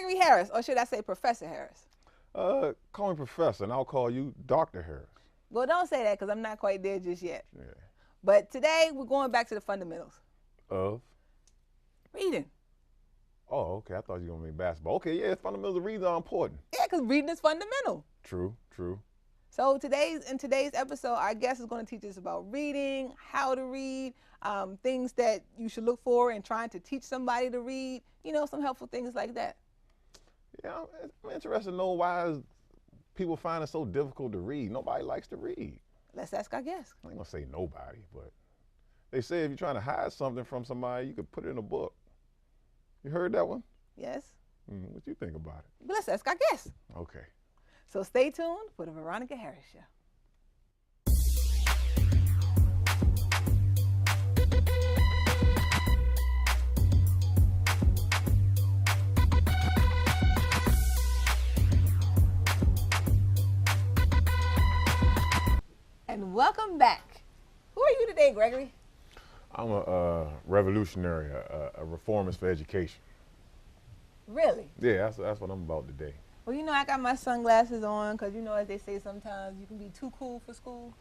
Gregory Harris, or should I say Professor Harris? Call me Professor, and I'll call you Dr. Harris. Well, don't say that because I'm not quite there just yet. Yeah. But today we're going back to the fundamentals. Of? Reading. Oh, okay. I thought you were going to mean basketball. Okay, yeah, fundamentals of reading are important. Yeah, because reading is fundamental. True, true. So in today's episode, our guest is going to teach us about reading, how to read, things that you should look for in trying to teach somebody to read, some helpful things like that. Yeah, I'm interested to know why people find it so difficult to read. Nobody likes to read. Let's ask our guest. I ain't going to say nobody, but they say if you're trying to hide something from somebody, you could put it in a book. You heard that one? Yes. What you think about it? But let's ask our guest. Okay. So stay tuned for the Veronica Harris Show. And welcome back. Who are you today, Gregory? I'm a revolutionary, a reformist for education. Really? Yeah, that's what I'm about today. Well, I got my sunglasses on because, as they say sometimes, you can be too cool for school.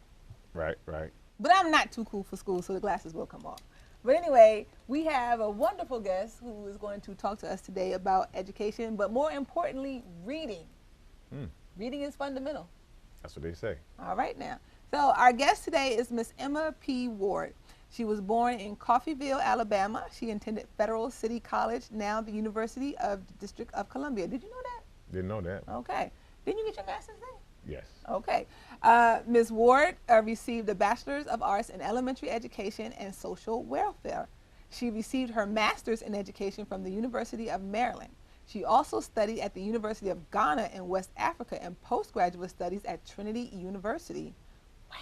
Right, right. But I'm not too cool for school, so the glasses will come off. But anyway, we have a wonderful guest who is going to talk to us today about education, but more importantly, reading. Reading is fundamental. That's what they say. All right now. So our guest today is Miss Emma P. Ward. She was born in Coffeyville, Alabama. She attended Federal City College, now the University of the District of Columbia. Did you know that? Didn't know that. Okay. Didn't you get your master's there? Yes. Okay. Ms. Ward received a Bachelor's of Arts in Elementary Education and Social Welfare. She received her Master's in Education from the University of Maryland. She also studied at the University of Ghana in West Africa and postgraduate studies at Trinity University. Wow.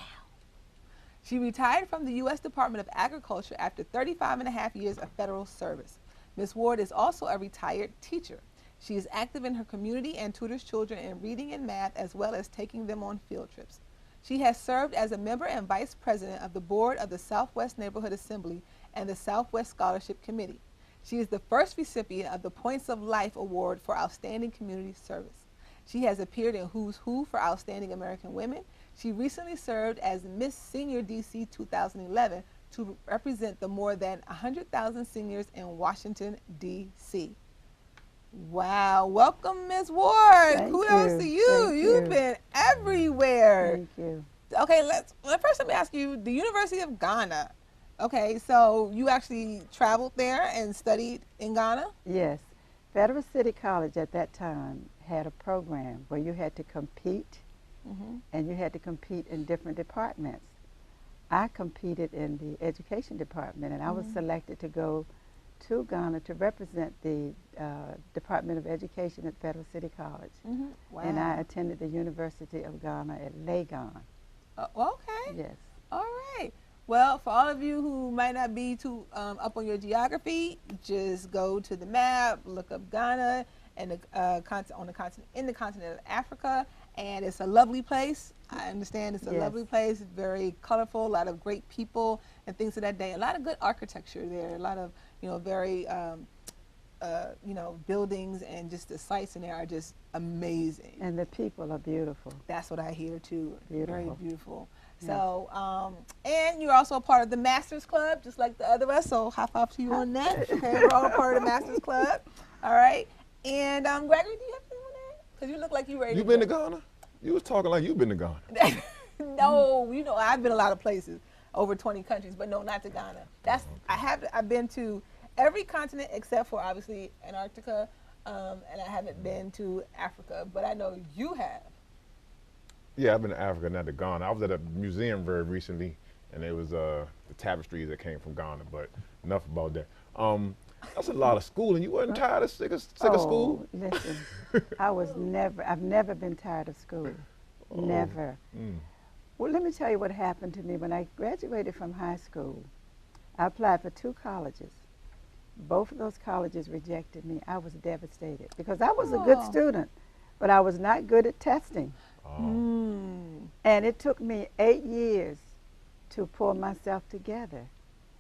She retired from the U.S. Department of Agriculture after 35 and a half years of federal service. Ms. Ward is also a retired teacher. She is active in her community and tutors children in reading and math, as well as taking them on field trips. She has served as a member and vice president of the board of the Southwest Neighborhood Assembly and the Southwest Scholarship Committee. She is the first recipient of the Points of Life Award for Outstanding Community Service. She has appeared in Who's Who for Outstanding American Women. She recently served as Miss Senior DC 2011 to represent the more than 100,000 seniors in Washington, D.C. Wow, welcome, Ms. Ward. Kudos to you. You've been everywhere. Thank you. Okay, first let me ask you, the University of Ghana. Okay, so you actually traveled there and studied in Ghana? Yes. Federal City College at that time had a program where you had to compete, and you had to compete in different departments. I competed in the education department, and I was selected to go to Ghana to represent the Department of Education at Federal City College. Wow. And I attended the University of Ghana at Legon. Okay. Yes. All right. Well, for all of you who might not be too up on your geography, just go to the map, look up Ghana and in the continent of Africa, and it's a lovely place. I understand it's a lovely place, very colorful, a lot of great people and things of that day. A lot of good architecture there, a lot of very buildings, and just the sites in there are just amazing. And the people are beautiful. That's what I hear too. Beautiful. Very beautiful. Yes. So, and you're also a part of the Masters Club, just like the other of us. So, high five to you on that. Okay, we're all part of the Masters Club. All right. And Gregory, do you have anything on that? Because you look like you're ready. You been to Ghana? You was talking like you been to Ghana. No, I've been a lot of places, over 20 countries, but no, not to Ghana. I've been to every continent except for obviously Antarctica, and I haven't been to Africa, but I know you have. Yeah, I've been to Africa, not to Ghana. I was at a museum very recently, and it was the tapestries that came from Ghana, but enough about that. That's a lot of schooling. You wasn't tired of sick of school? Listen, I've never been tired of school. Never. Well, let me tell you what happened to me. When I graduated from high school, I applied for 2 colleges. Both of those colleges rejected me. I was devastated because I was a good student, but I was not good at testing. And it took me 8 years to pull myself together.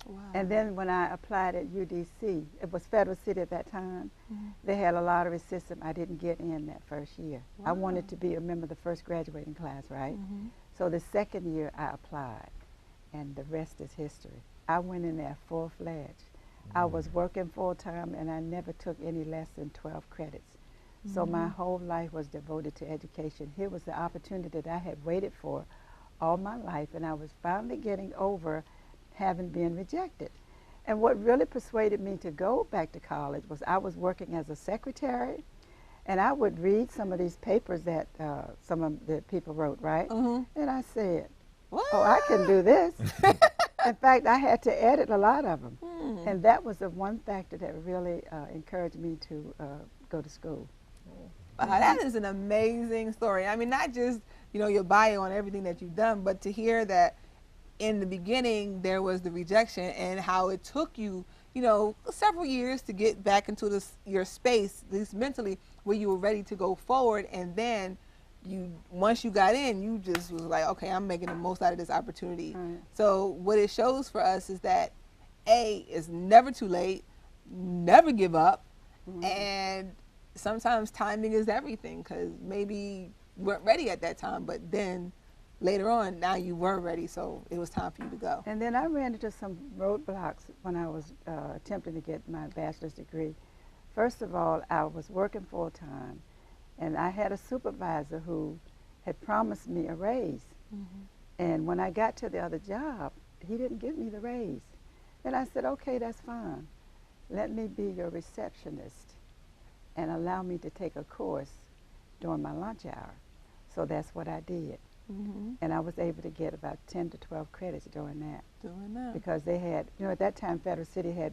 Wow. And then when I applied at UDC, it was Federal City at that time, they had a lottery system. I didn't get in that first year. I wanted to be a member of the first graduating class, right? So the second year I applied, and the rest is history. I went in there full-fledged. I was working full-time, and I never took any less than 12 credits. So my whole life was devoted to education. Here was the opportunity that I had waited for all my life, and I was finally getting over having been rejected. And what really persuaded me to go back to college was I was working as a secretary, and I would read some of these papers that some of the people wrote, right? And I said, oh, I can do this. In fact, I had to edit a lot of them. And that was the one factor that really encouraged me to go to school. That is an amazing story. I mean, not just, you know, your bio and everything that you've done, but to hear that in the beginning there was the rejection and how it took you, you know, several years to get back into this, your space, at least mentally, where you were ready to go forward. And then you, once you got in, you just was like, okay, I'm making the most out of this opportunity. So what it shows for us is that it's never too late, never give up, and sometimes timing is everything, because maybe you weren't ready at that time, but then later on, now you were ready, so it was time for you to go. And then I ran into some roadblocks when I was attempting to get my bachelor's degree. First of all, I was working full-time, and I had a supervisor who had promised me a raise. And when I got to the other job, he didn't give me the raise. And I said, okay, that's fine. Let me be your receptionist and allow me to take a course during my lunch hour. So that's what I did. And I was able to get about 10 to 12 credits doing that. Because they had, you know, at that time Federal City had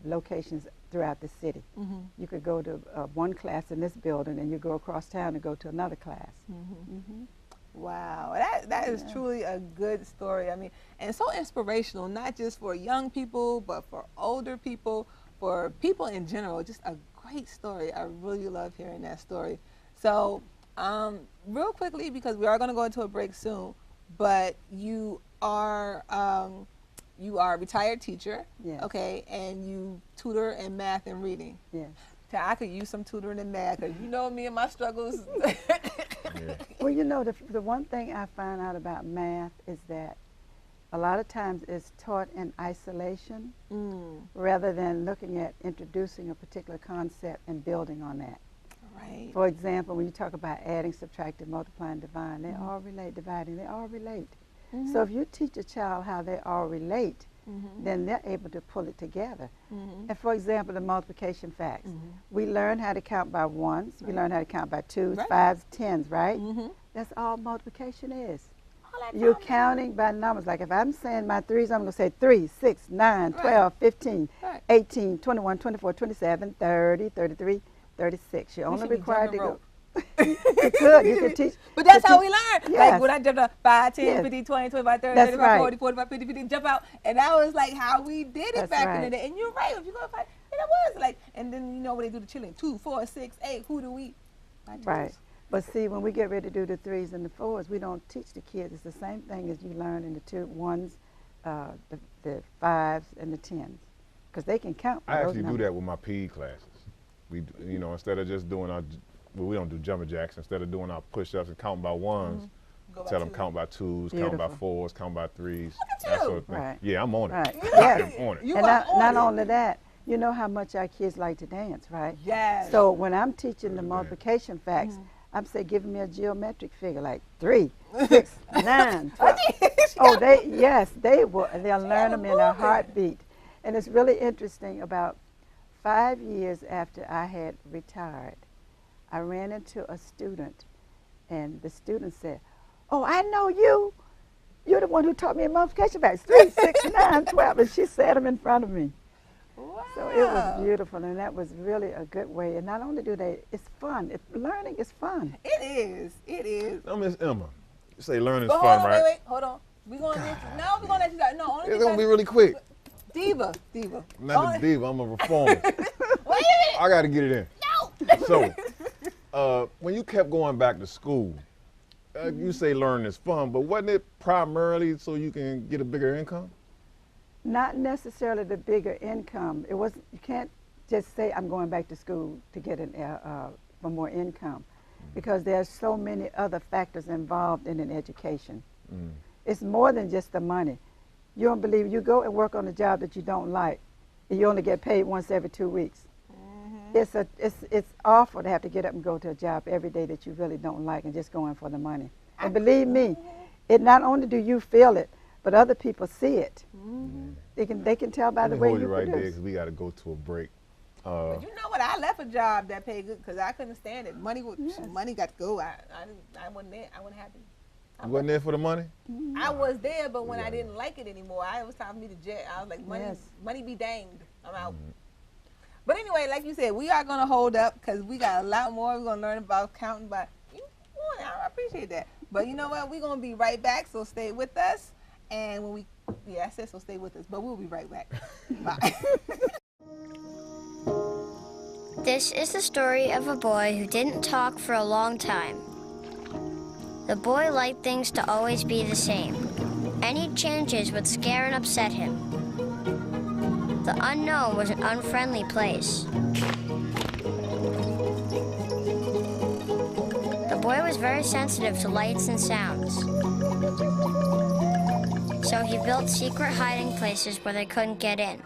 locations throughout the city. You could go to one class in this building and you go across town and go to another class. Wow, that is truly a good story. I mean, and so inspirational, not just for young people, but for older people, for people in general. Just a great story. I really love hearing that story. So, real quickly, because we are going to go into a break soon, but you are a retired teacher, okay, and you tutor in math and reading. I could use some tutoring in math, because you know me and my struggles. Well, you know, the one thing I find out about math is that a lot of times it's taught in isolation rather than looking at introducing a particular concept and building on that. Right. For example, when you talk about adding, subtracting, multiplying, dividing, they all relate, dividing, they all relate. So if you teach a child how they all relate, then they're able to pull it together. And for example, the multiplication facts. We learn how to count by ones, we learn how to count by twos, fives, tens, right? That's all multiplication is. You're counting by numbers. Like if I'm saying my threes, I'm going to say 3, 6, 9, 12, 15, 18, 21, 24, 27, 30, 33, 36. You're only required to go. You could teach. But that's how we learn. Yes. Like when I jumped out 5, 10, 15, 20, 25, 30, 35, 40, 45, 50, 50, jump out. And that was like how we did it back in the day. And you're right. If you go fight, and it was like, and then you know when they do the chilling, 2, 4, 6, 8, who do we? Right. But see, when we get ready to do the threes and the fours, we don't teach the kids. It's the same thing as you learn in the two ones, the fives, and the tens, because they can count. I actually do that with my PE classes. We, you know, instead of just doing our, well, we don't do jumping jacks. Instead of doing our push-ups and counting by ones, tell them count by twos, count by fours, count by threes, that sort of thing. Right. Yeah, I'm on it. Right. I'm on it. And not only that, you know how much our kids like to dance, right? Yes. So when I'm teaching the multiplication facts, I'm saying, giving me a geometric figure like 3, 6, 9, 12. Oh, they will. They'll learn them in a heartbeat. And it's really interesting. About 5 years after I had retired, I ran into a student, and the student said, "Oh, I know you. You're the one who taught me multiplication facts, 3, 6, 9, 12." And she said them in front of me. Wow. So it was beautiful, and that was really a good way. And not only do they, it's fun. Learning is fun. It is. It is. Now, Miss Emma, you say learning is But fun, hold on, right? wait, hold on. We're going to let you start. No, only It's going to be really quick. Diva. Not a diva, I'm a reformer. Wait a minute. I got to get it in. No. So, when you kept going back to school, you say learning is fun, but wasn't it primarily so you can get a bigger income? Not necessarily the bigger income. It was, you can't just say I'm going back to school to get for more income, because there's so many other factors involved in an education. It's more than just the money. You don't believe, you go and work on a job that you don't like, and you only get paid once every 2 weeks. It's awful to have to get up and go to a job every day that you really don't like and just going for the money. And believe me, it not only do you feel it, but other people see it. They can tell by the way you right there, produce. because we got to go to a break. But you know what? I left a job that paid good because I couldn't stand it. Money got to go. I wasn't there. I wasn't happy. You wasn't there for the money? I was there, but when I didn't like it anymore, it was time for me to jet. I was like, money be danged. I'm out. But anyway, like you said, we are going to hold up because we got a lot more. We're going to learn about counting. But I appreciate that. But you know what? We're going to be right back, so stay with us. And when I said so stay with us, but we'll be right back. Bye. This is the story of a boy who didn't talk for a long time. The boy liked things to always be the same. Any changes would scare and upset him. The unknown was an unfriendly place. The boy was very sensitive to lights and sounds. So he built secret hiding places where they couldn't get in.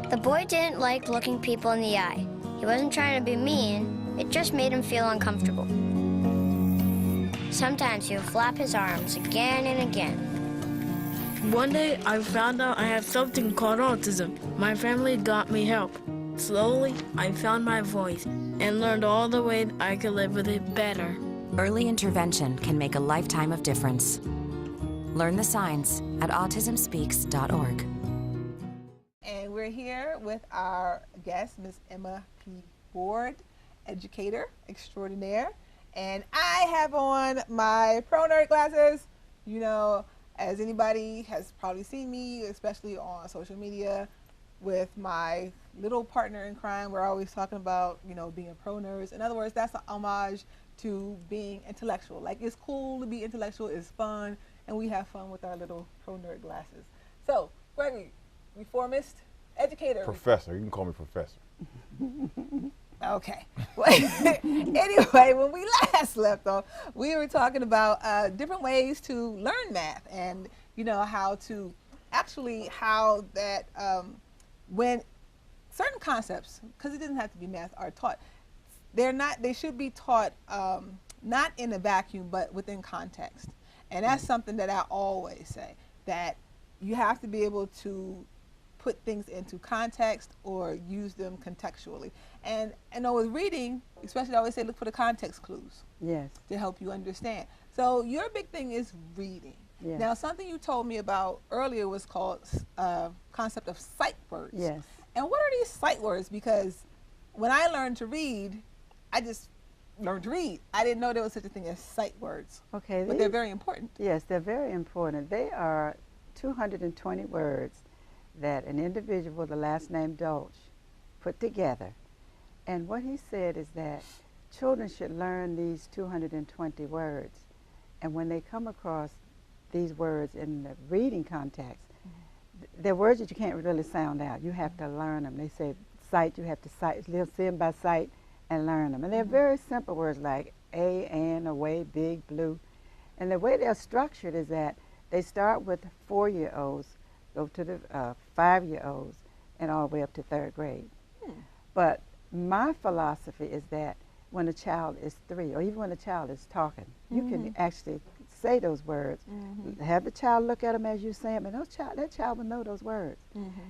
The boy didn't like looking people in the eye. He wasn't trying to be mean, it just made him feel uncomfortable. Sometimes he would flap his arms again and again. One day, I found out I had something called autism. My family got me help. Slowly, I found my voice and learned all the ways I could live with it better. Early intervention can make a lifetime of difference. Learn the signs at autismspeaks.org. And we're here with our guest, Ms. Emma P. Ward, educator extraordinaire. And I have on my pro nerd glasses. You know, as anybody has probably seen me, especially on social media, with my little partner in crime, we're always talking about, being pro nerds. In other words, that's an homage to being intellectual. Like, it's cool to be intellectual, it's fun, and we have fun with our little pro nerd glasses. So, Gregory, reformist, educator. Professor, you can call me professor. Okay. Anyway, when we last left off, we were talking about different ways to learn math, and how that when certain concepts, because it doesn't have to be math, are taught, they should be taught not in a vacuum but within context. And that's something that I always say, that you have to be able to put things into context or use them contextually. And with reading, especially, I always say look for the context clues. Yes. To help you understand. So your big thing is reading. Yes. Now, something you told me about earlier was called concept of sight words. Yes. And what are these sight words? Because when I learned to read, I just learned to read. I didn't know there was such a thing as sight words. Okay. But they're very important. Yes, they're very important. They are 220 words that an individual with the last name Dolch put together. And what he said is that children should learn these 220 words. And when they come across these words in the reading context, they're words that you can't really sound out. You have to learn them. They say sight, you have to see them by sight and learn them. And they're very simple words like and, away, big, blue. And the way they're structured is that they start with 4-year-olds, go to the 5-year-olds, and all the way up to 3rd grade. But my philosophy is that when a child is 3, or even when a child is talking, you can actually say those words. Have the child look at them as you say them, and that child will know those words.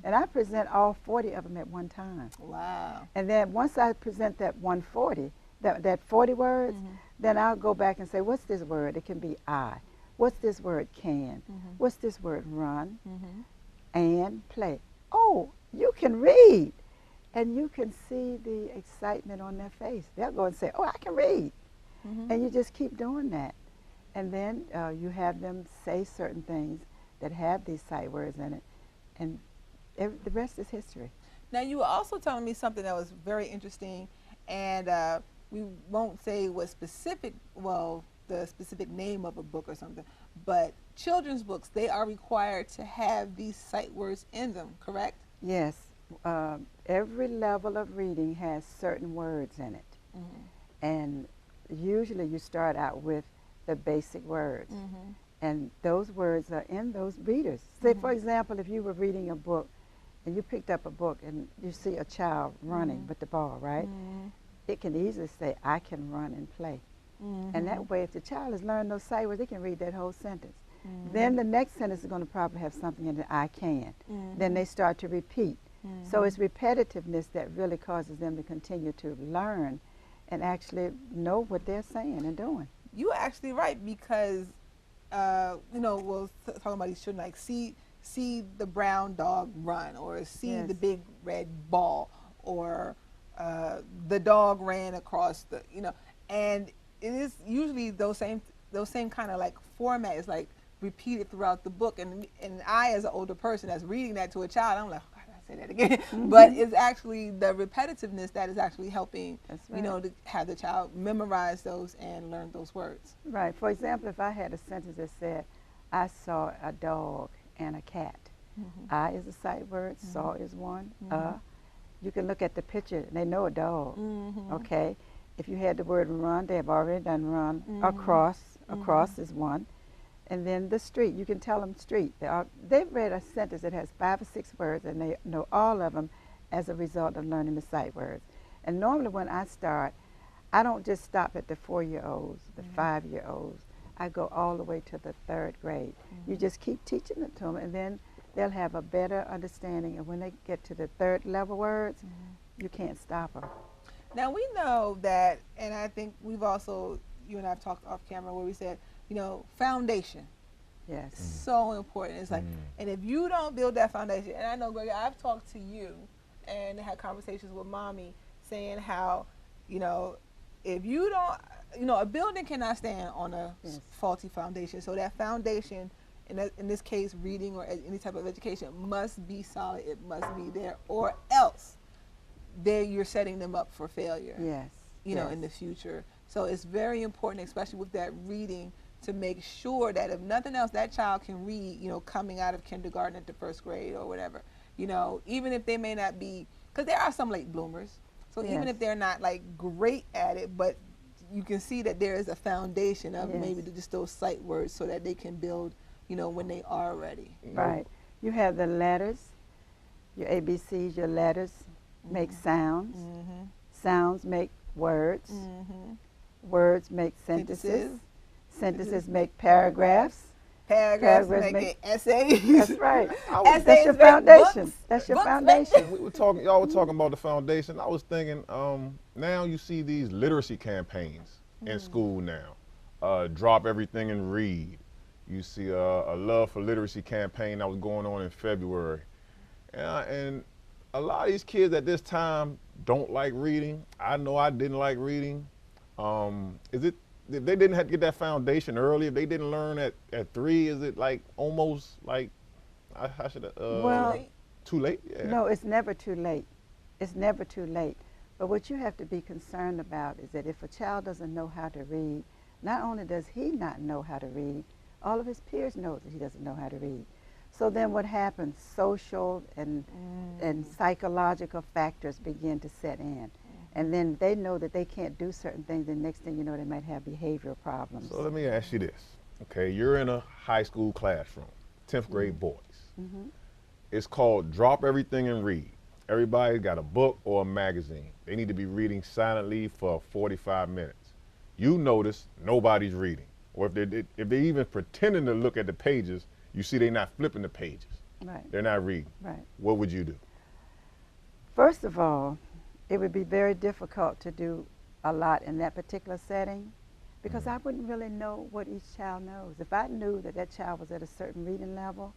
And I present all 40 of them at one time. Wow. And then once I present that 140, that 40 words, then I'll go back and say, what's this word? It can be I. What's this word? Can. What's this word? Run. And play. Oh, you can read. And you can see the excitement on their face. They'll go and say, oh, I can read. And you just keep doing that. And then you have them say certain things that have these sight words in it. And the rest is history. Now, you were also telling me something that was very interesting, and we won't say what specific, the specific name of a book or something, but children's books, they are required to have these sight words in them, correct? Yes. Every level of reading has certain words in it. And usually you start out with the basic words. And those words are in those readers. Say, for example, if you were reading a book and you picked up a book and you see a child running with the ball, right? It can easily say, I can run and play. And that way, if the child has learned those sight words, they can read that whole sentence. Then the next sentence is going to probably have something in it, I can. Then they start to repeat. So it's repetitiveness that really causes them to continue to learn and actually know what they're saying and doing. You're actually right, because you know, we'll talk about these children, like see the brown dog run, or see the big red ball, or the dog ran across the, you know, and it is usually those same kind of like format is like repeated throughout the book. And I, as an older person that's reading that to a child, I'm like, oh, God, I say that again. But it's actually the repetitiveness that is actually helping, you know, to have the child memorize those and learn those words. Right. For example, if I had a sentence that said, I saw a dog and a cat. I is a sight word, saw is one. You can look at the picture and they know a dog. Okay. If you had the word run, they have already done run. Across is one. And then the street, you can tell them street. They've read a sentence that has 5 or 6 words, and they know all of them as a result of learning the sight words. And normally when I start, I don't just stop at the 4-year-olds, the 5-year-olds. I go all the way to the 3rd grade. You just keep teaching it to them, and then they'll have a better understanding. And when they get to the 3rd level words, you can't stop them. Now we know that, and I think we've also, you and I have talked off camera where we said, you know, foundation. Yes. So important. It's like, and if you don't build that foundation, and I know, Greg, I've talked to you and had conversations with Mommy saying how, you know, if you don't, you know, a building cannot stand on a faulty foundation. So that foundation, in this case, reading or any type of education, must be solid. It must be there, or else you're setting them up for failure. Yes. You know, in the future. So it's very important, especially with that reading, to make sure that if nothing else, that child can read, you know, coming out of kindergarten into 1st grade or whatever. You know, even if they may not be, because there are some late bloomers. So even if they're not like great at it, but you can see that there is a foundation of maybe just those sight words so that they can build, you know, when they are ready. Right. You have the letters, your ABCs, your letters make sounds. Sounds make words. Words make sentences. Sentences make paragraphs. Paragraphs make essays. That's right. That's your foundation. That's your foundation. We were talking, y'all were talking about the foundation. I was thinking, now you see these literacy campaigns in school now. Drop everything and read. You see a Love for Literacy campaign that was going on in February. And a lot of these kids at this time don't like reading. I know I didn't like reading. If they didn't have to get that foundation early, if they didn't learn at 3, is it like almost like, how should I, too late? Yeah. No, it's never too late. It's never too late. But what you have to be concerned about is that if a child doesn't know how to read, not only does he not know how to read, all of his peers know that he doesn't know how to read. So then what happens? Social and psychological factors begin to set in. And then they know that they can't do certain things, and next thing you know, they might have behavioral problems. So let me ask you this. Okay, you're in a high school classroom, 10th grade boys. It's called Drop Everything and Read. Everybody's got a book or a magazine. They need to be reading silently for 45 minutes. You notice nobody's reading. Or if they're even pretending to look at the pages, you see they're not flipping the pages. Right. They're not reading. Right. What would you do? First of all, it would be very difficult to do a lot in that particular setting because I wouldn't really know what each child knows. If I knew that that child was at a certain reading level,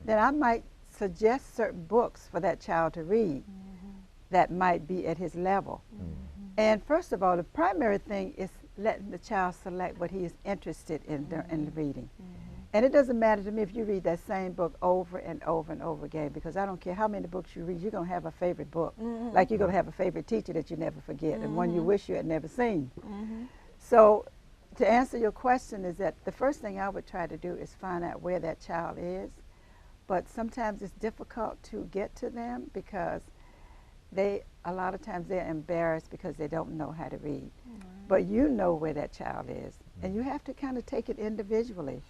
then I might suggest certain books for that child to read that might be at his level. And first of all, the primary thing is letting the child select what he is interested in in reading. And it doesn't matter to me if you read that same book over and over and over again, because I don't care how many books you read, you're going to have a favorite book. Like you're going to have a favorite teacher that you never forget and one you wish you had never seen. So to answer your question is that the first thing I would try to do is find out where that child is. But sometimes it's difficult to get to them because a lot of times they're embarrassed because they don't know how to read. But you know where that child is. And you have to kind of take it individually.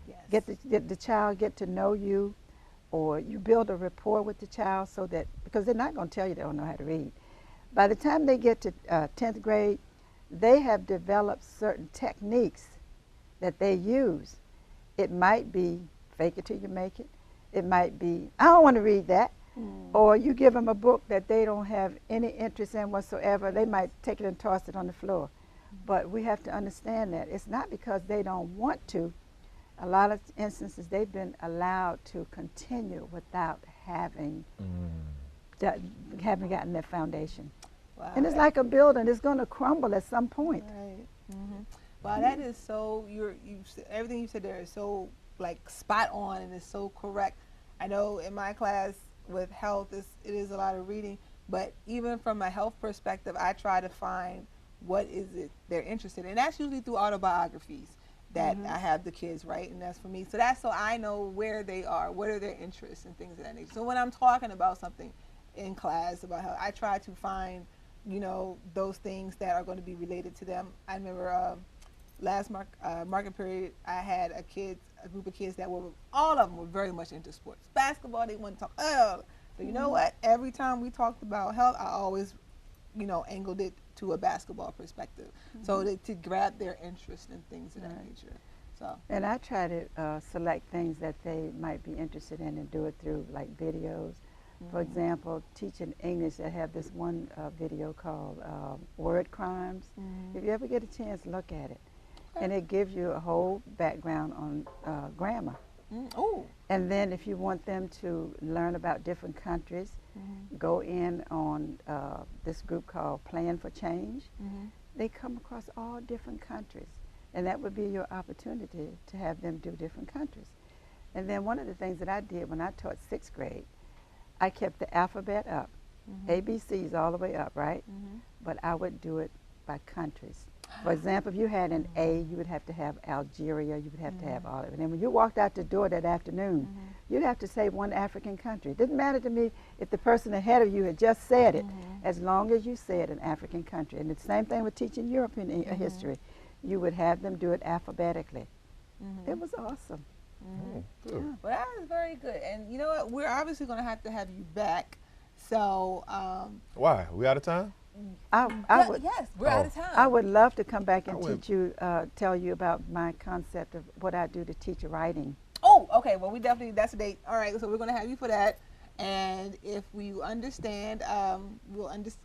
Yes. Get the child get to know you, or you build a rapport with the child so that, because they're not going to tell you they don't know how to read. By the time they get to 10th grade, they have developed certain techniques that they use. It might be fake it till you make it. It might be, I don't want to read that. Or you give them a book that they don't have any interest in whatsoever. They might take it and toss it on the floor. But we have to understand that it's not because they don't want to. A lot of instances they've been allowed to continue without having gotten their foundation. Wow. And it's like a building, it's going to crumble at some point. Right. Wow, that is so, everything you said there is so like spot on and is so correct. I know in my class with health, it is a lot of reading, but even from a health perspective, I try to find what is it they're interested in. And that's usually through autobiographies that I have the kids write, and that's for me. So that's so I know where they are, what are their interests and things of that nature. So when I'm talking about something in class about health, I try to find, you know, those things that are going to be related to them. I remember last market period, I had a group of kids that were, all of them were very much into sports. Basketball, they wanted to talk, so you know what? Every time we talked about health, I always, you know, angled it to a basketball perspective. So to grab their interest in things of that nature. So. And I try to select things that they might be interested in and do it through like videos. For example, teaching English, I have this one video called Word Crimes. If you ever get a chance, look at it. And it gives you a whole background on grammar. And then if you want them to learn about different countries, go in on this group called Plan for Change. They come across all different countries. And that would be your opportunity to have them do different countries. And then one of the things that I did when I taught 6th grade, I kept the alphabet up. ABCs all the way up, right? But I would do it by countries. For example, if you had an A, you would have to have Algeria, you would have to have all of it. And when you walked out the door that afternoon, you'd have to say one African country. It didn't matter to me if the person ahead of you had just said it, as long as you said an African country. And the same thing with teaching European history. You would have them do it alphabetically. It was awesome. Well, that is very good. And you know what? We're obviously going to have you back. So. Why? We out of time? Yes, we're out of time. I would love to come back and teach you, tell you about my concept of what I do to teach writing. Oh, okay. Well, we definitely, that's a date. All right, so we're going to have you for that. And if we understand,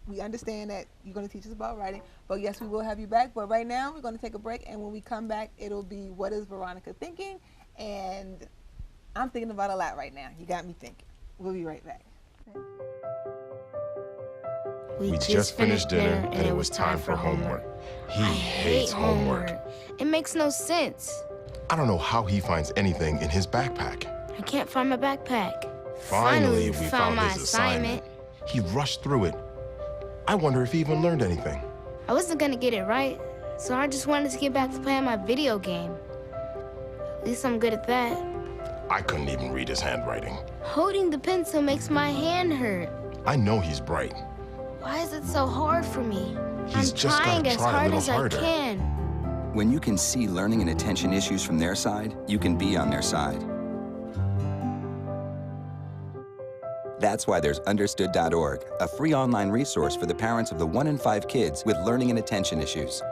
we understand that you're going to teach us about writing. But yes, we will have you back. But right now, we're going to take a break. And when we come back, it'll be What is Veronica Thinking? And I'm thinking about a lot right now. You got me thinking. We'll be right back. We just finished dinner and it was time for homework. He hates homework. It makes no sense. I don't know how he finds anything in his backpack. I can't find my backpack. Finally, we found his assignment. He rushed through it. I wonder if he even learned anything. I wasn't gonna get it right, so I just wanted to get back to playing my video game. At least I'm good at that. I couldn't even read his handwriting. Holding the pencil makes my hand hurt. I know he's bright. Why is it so hard for me? He's I'm just trying gotta as try a hard little as harder. I can. When you can see learning and attention issues from their side, you can be on their side. That's why there's Understood.org, a free online resource for the parents of the 1 in 5 kids with learning and attention issues.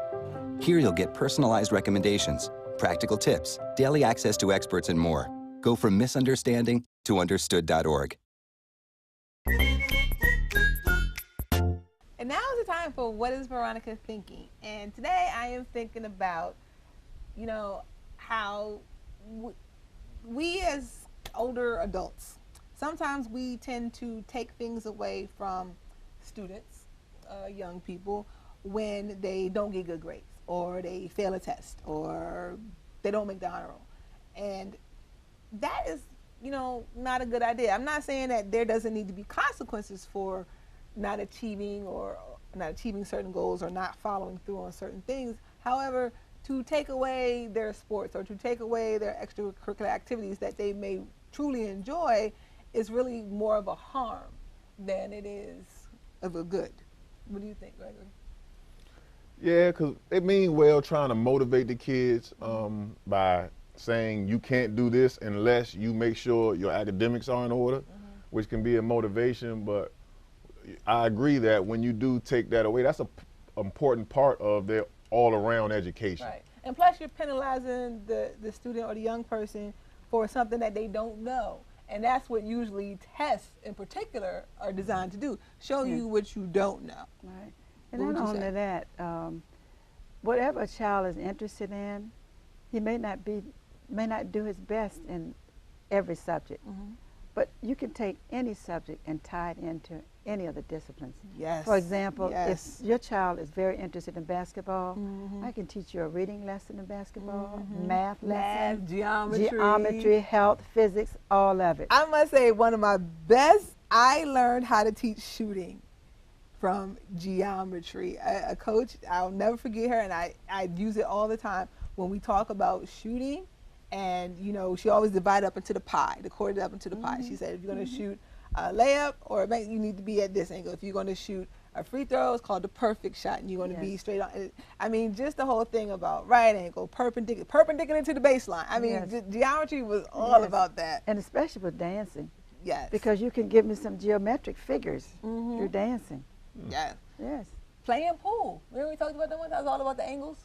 Here you'll get personalized recommendations, practical tips, daily access to experts, and more. Go from misunderstanding to Understood.org. And now is the time for What is Veronica Thinking? And today I am thinking about, you know, how we as older adults, sometimes we tend to take things away from students, young people, when they don't get good grades or they fail a test or they don't make the honor roll. And that is, you know, not a good idea. I'm not saying that there doesn't need to be consequences for not achieving certain goals or not following through on certain things. However, to take away their sports or to take away their extracurricular activities that they may truly enjoy is really more of a harm than it is of a good. What do you think, Gregory? Yeah, because they mean well trying to motivate the kids by saying you can't do this unless you make sure your academics are in order, which can be a motivation. But I agree that when you do take that away, that's an important part of their all-around education. Right. And plus you're penalizing the student or the young person for something that they don't know. And that's what usually tests in particular are designed to do, show you what you don't know. Right. And not only that, whatever a child is interested in, he may not do his best in every subject. But you can take any subject and tie it into any of the disciplines. Yes. For example, if your child is very interested in basketball, I can teach you a reading lesson in basketball, math lesson, geometry, health, physics, all of it. I must say one of my best, I learned how to teach shooting from geometry. A coach, I'll never forget her, and I use it all the time when we talk about shooting. And, you know, she always divided up into the pie, the quarter up into the pie. She said, if you're going to shoot a layup or a bank, you need to be at this angle. If you're going to shoot a free throw, it's called the perfect shot, and you're going to be straight on. I mean, just the whole thing about right angle, perpendicular to the baseline. I mean, geometry was all about that. And especially with dancing. Yes. Because you can give me some geometric figures through dancing. Yes. Yes. Playing pool. Remember we talked about that one? That was all about the angles.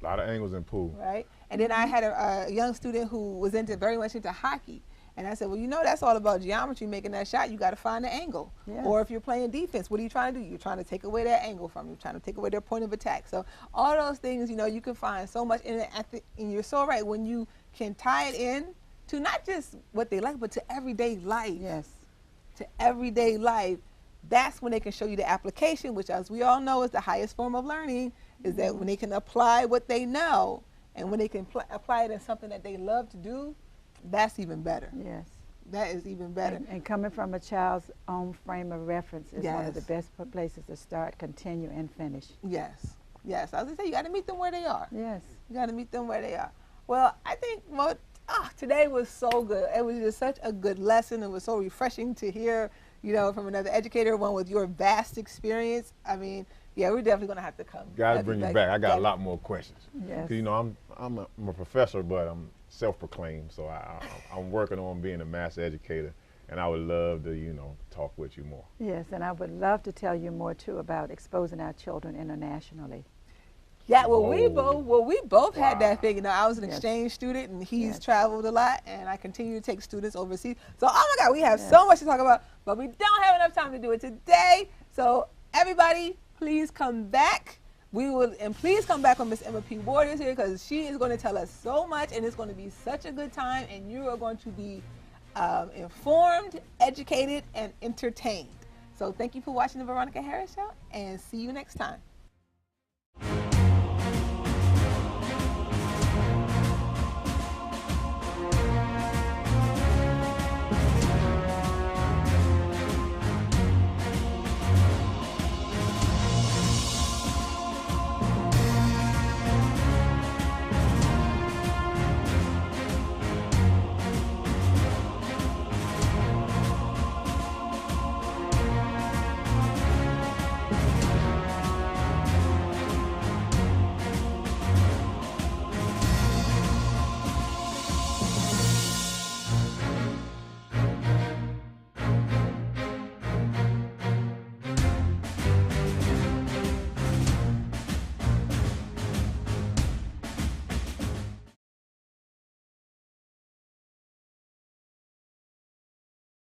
A lot of angles in pool. Right. And then I had a young student who was very much into hockey. And I said, well, you know, that's all about geometry, making that shot. You got to find the angle. Yes. Or if you're playing defense, what are you trying to do? You're trying to take away that angle from you. You're trying to take away their point of attack. So all those things, you know, you can find so much in it. And you're so right, when you can tie it in to not just what they like, but to everyday life. Yes. To everyday life. That's when they can show you the application, which, as we all know, is the highest form of learning, is that when they can apply what they know and when they can apply it in something that they love to do, that's even better. Yes. That is even better. And coming from a child's own frame of reference is one of the best places to start, continue, and finish. Yes. Yes. As I say, you got to meet them where they are. Yes. You got to meet them where they are. Well, I think today was so good. It was just such a good lesson. It was so refreshing to hear, you know, from another educator, one with your vast experience. I mean, yeah, we're definitely going to have to come. Gotta bring you back. I got a lot more questions. Yes. You know, I'm a professor, but I'm self-proclaimed, so I'm working on being a master educator, and I would love to, you know, talk with you more. Yes, and I would love to tell you more too about exposing our children internationally. Yeah, well, we both had that thing. You know, I was an exchange student, and he's traveled a lot, and I continue to take students overseas. So, oh my God, we have so much to talk about, but we don't have enough time to do it today. So, everybody, please come back. Please come back when Miss Emma P. Ward is here, because she is going to tell us so much, and it's going to be such a good time, and you are going to be informed, educated, and entertained. So, thank you for watching the Veronica Harris Show, and see you next time.